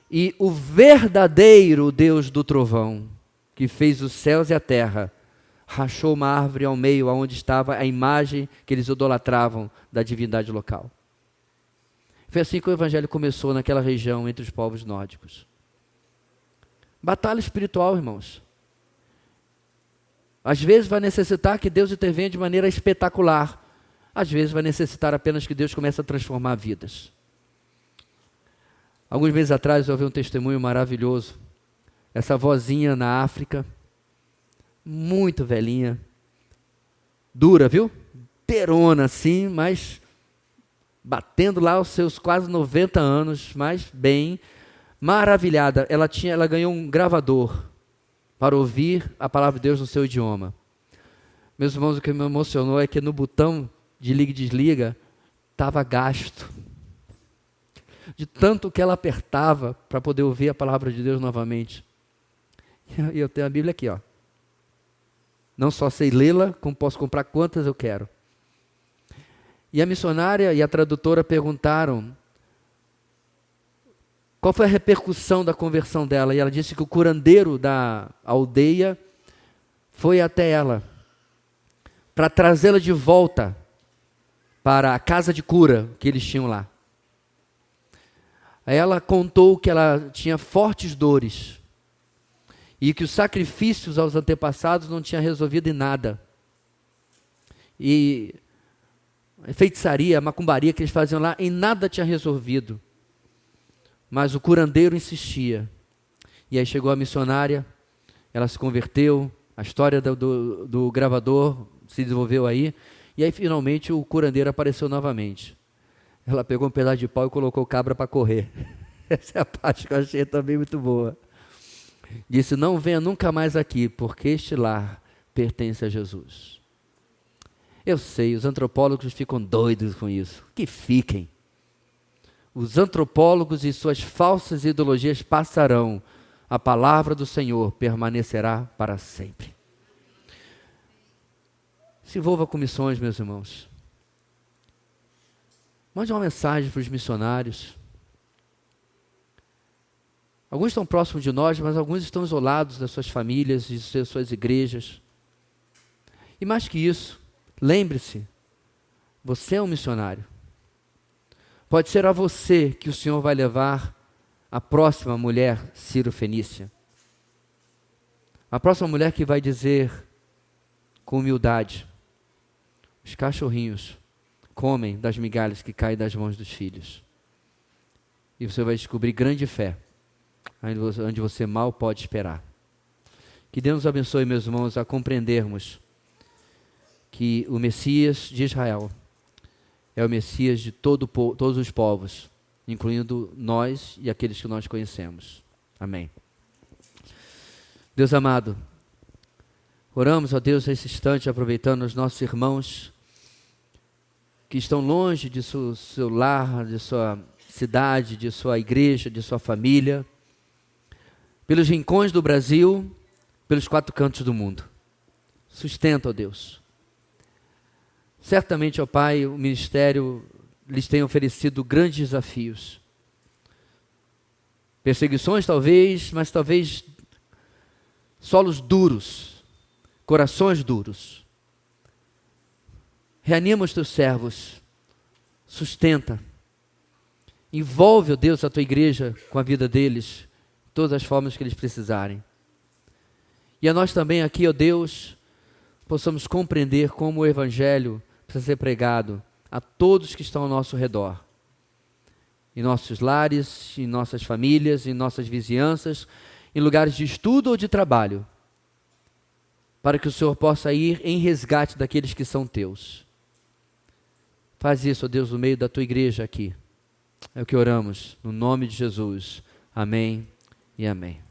E o verdadeiro Deus do trovão, que fez os céus e a terra, rachou uma árvore ao meio, onde estava a imagem que eles idolatravam da divindade local. Foi assim que o evangelho começou naquela região entre os povos nórdicos. Batalha espiritual, irmãos. Às vezes vai necessitar que Deus intervenha de maneira espetacular. Às vezes vai necessitar apenas que Deus comece a transformar vidas. Alguns meses atrás eu ouvi um testemunho maravilhoso. Essa vozinha na África, muito velhinha, dura, viu? Terona assim, mas batendo lá os seus quase 90 anos, mas bem, maravilhada. Ela ganhou um gravador para ouvir a palavra de Deus no seu idioma. Meus irmãos, o que me emocionou é que no botão de liga e desliga estava gasto. De tanto que ela apertava para poder ouvir a palavra de Deus novamente. E eu tenho a Bíblia aqui, ó. Não só sei lê-la, como posso comprar quantas eu quero. E a missionária e a tradutora perguntaram qual foi a repercussão da conversão dela. E ela disse que o curandeiro da aldeia foi até ela para trazê-la de volta para a casa de cura que eles tinham lá. Aí ela contou que ela tinha fortes dores e que os sacrifícios aos antepassados não tinham resolvido em nada. E a feitiçaria, a macumbaria que eles faziam lá, em nada tinha resolvido. Mas o curandeiro insistia. E aí chegou a missionária, ela se converteu, a história do gravador se desenvolveu aí, e aí finalmente o curandeiro apareceu novamente. Ela pegou um pedaço de pau e colocou cabra para correr. Essa é a parte que eu achei também muito boa. Disse, não venha nunca mais aqui, porque este lar pertence a Jesus. Eu sei, os antropólogos ficam doidos com isso. Que fiquem. Os antropólogos e suas falsas ideologias passarão. A palavra do Senhor permanecerá para sempre. Se envolva com missões, meus irmãos. Mande uma mensagem para os missionários. Alguns estão próximos de nós, mas alguns estão isolados das suas famílias e das suas igrejas. E mais que isso, lembre-se, você é um missionário. Pode ser a você que o Senhor vai levar a próxima mulher Ciro-Fenícia. A próxima mulher que vai dizer com humildade, os cachorrinhos comem das migalhas que caem das mãos dos filhos. E você vai descobrir grande fé, onde você mal pode esperar. Que Deus nos abençoe, meus irmãos, a compreendermos que o Messias de Israel é o Messias de todos os povos, incluindo nós e aqueles que nós conhecemos. Amém. Deus amado, oramos a Deus nesse instante, aproveitando os nossos irmãos que estão longe de seu lar, de sua cidade, de sua igreja, de sua família. pelos rincões do Brasil, pelos quatro cantos do mundo. Sustenta, ó Deus. Certamente, ó Pai, o ministério lhes tem oferecido grandes desafios. Perseguições talvez, mas talvez solos duros, corações duros. Reanima os teus servos, sustenta, envolve, ó Deus, a tua igreja com a vida deles, todas as formas que eles precisarem. E a nós também aqui, ó Deus, possamos compreender como o Evangelho precisa ser pregado a todos que estão ao nosso redor, em nossos lares, em nossas famílias, em nossas vizinhanças, em lugares de estudo ou de trabalho, para que o Senhor possa ir em resgate daqueles que são teus. Faz isso, ó Deus, no meio da tua igreja aqui. É o que oramos, no nome de Jesus. Amém e amém.